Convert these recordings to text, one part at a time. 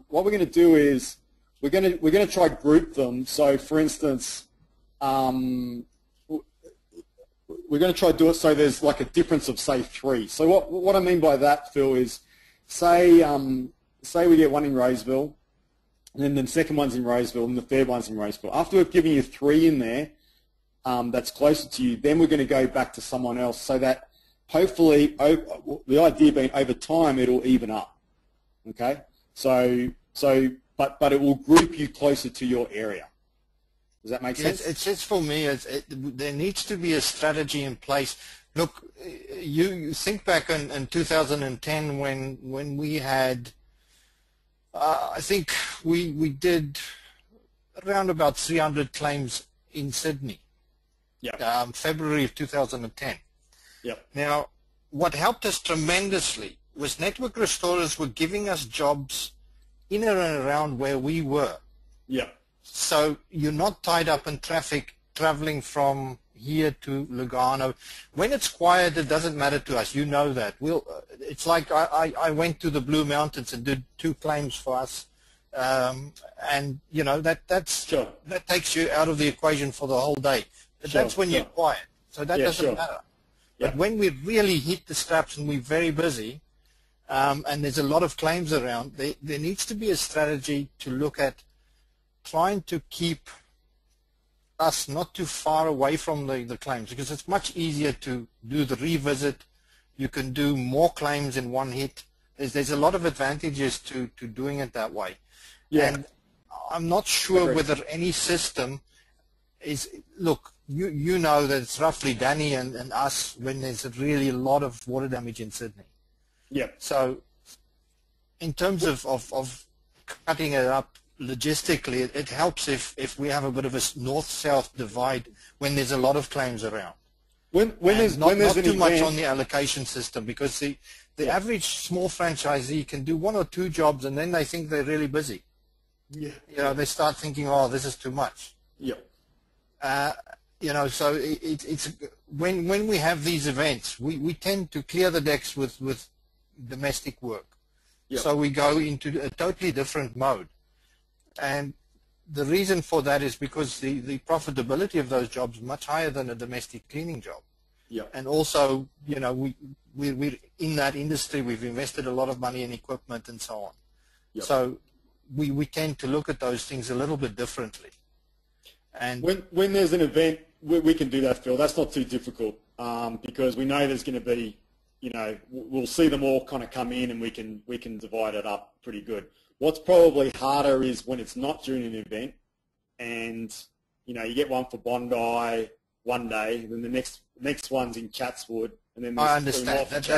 what we're going to do is we're going to try group them. So, for instance, we're going to try to do it so there's like a difference of say 3. So what I mean by that, Phil, is say we get one in Roseville, and then the second one's in Roseville, and the third one's in Roseville. After we've given you 3 in there, that's closer to you, then we're going to go back to someone else so that hopefully, the idea being over time, it'll even up. Okay? But it will group you closer to your area. Does that make sense? It's just for me, there needs to be a strategy in place. Look, you think back in 2010 when we had, I think we did around about 300 claims in Sydney. Yeah. February of 2010. Yep. Now, what helped us tremendously was network restorers were giving us jobs in and around where we were. Yeah. So you're not tied up in traffic traveling from here to Lugano. When it's quiet, it doesn't matter to us. You know that. It's like I went to the Blue Mountains and did 2 claims for us. And, you know, that takes you out of the equation for the whole day. But that's when you're quiet. So that doesn't matter. Yeah. But when we really hit the straps and we're very busy, and there's a lot of claims around, there needs to be a strategy to look at trying to keep us not too far away from the claims, because it's much easier to do the revisit. You can do more claims in one hit. There's a lot of advantages to doing it that way. Yeah. And I'm not sure whether any system is, look, you know that it's roughly Danny and us when there's really a lot of water damage in Sydney. Yeah. So in terms of cutting it up logistically, it helps if we have a bit of a north-south divide when there's a lot of claims around. When there's not an too much event on the allocation system, because the average small franchisee can do 1 or 2 jobs and then they think they're really busy. Yeah. You know, they start thinking, oh, this is too much. Yeah. You know, so it's when we have these events, we tend to clear the decks with domestic work. Yep. So we go into a totally different mode. And the reason for that is because the profitability of those jobs is much higher than a domestic cleaning job. Yep. And also, you know, we're in that industry, we've invested a lot of money in equipment and so on. Yep. So we tend to look at those things a little bit differently. And when there's an event, we can do that, Phil. That's not too difficult because we know there's going to be, you know, we'll see them all kind of come in and we can divide it up pretty good. What's probably harder is when it's not during an event and, you know, you get one for Bondi one day and then the next one's in Chatswood and then I understand. That's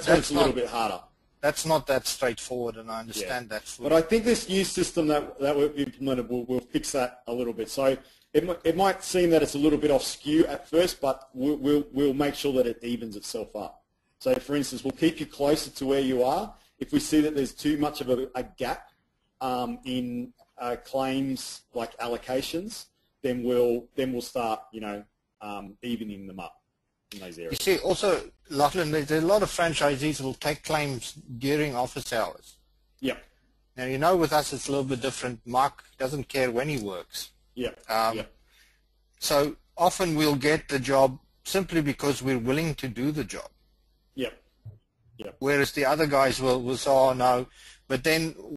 when it's a little bit harder. That's not that straightforward, and I understand that. But I think this new system that we've implemented will fix that a little bit. So it might seem that it's a little bit off skew at first, but we'll make sure that it evens itself up. So, for instance, we'll keep you closer to where you are. If we see that there's too much of a gap in claims like allocations, then we'll start, you know, evening them up in those areas. You see, also, Lachlan, there's a lot of franchisees who will take claims during office hours. Yeah. Now, you know, with us it's a little bit different. Mark doesn't care when he works. Yeah. So often we'll get the job simply because we're willing to do the job. Yeah. Whereas the other guys will say, oh, no. But then